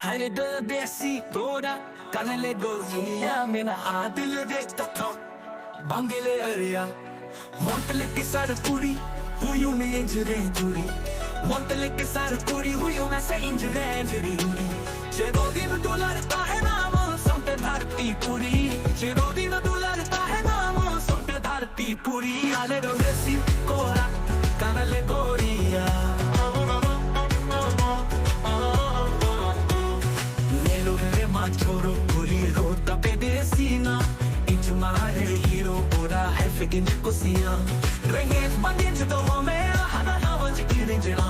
Hani de desitora kanale goziya mena adil de tato bangile area montele ke sar puri huyu me injure juri montele ke sar puri huyu me se injure juri je do din dularta hai naam samte dharti puri je do din dularta hai naam samte dharti puri ale do desi kora kanale goriya छोरो पूरी रोता पे देसीना inch मारे hero पूरा है फिकिन कुसिया रेंगे मंदिर जो हमें हना हवज की रेंजना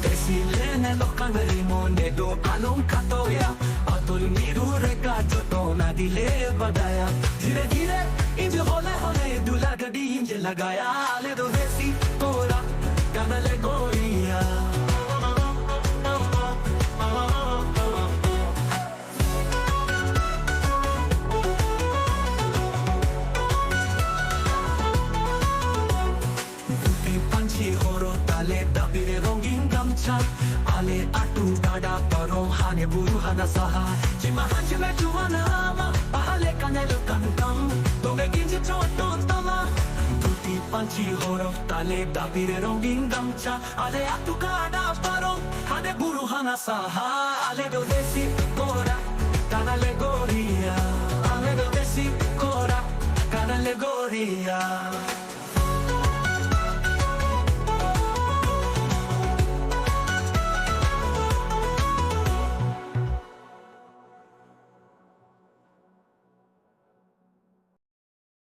देसी लेने लोकां गरी मोने दो आलम काटोया अतुल नीरू रेगा जो तो ना दिले बगाया धीरे धीरे इंज होले होले दूल्हा गडी इंज लगाया ले दो देसी तोरा गाना ले गोरिया Ale dabire rongin gamcha ale atu dada parom hane buru hana saha jima hanjle tuana ma ahale kanelo kankam toge ginje choton tama tuti panchi horo ale dabire rongin gamcha ale atu dada parom hane buru hana saha ale do desi kora kanale goria ale do desi kora kanale goria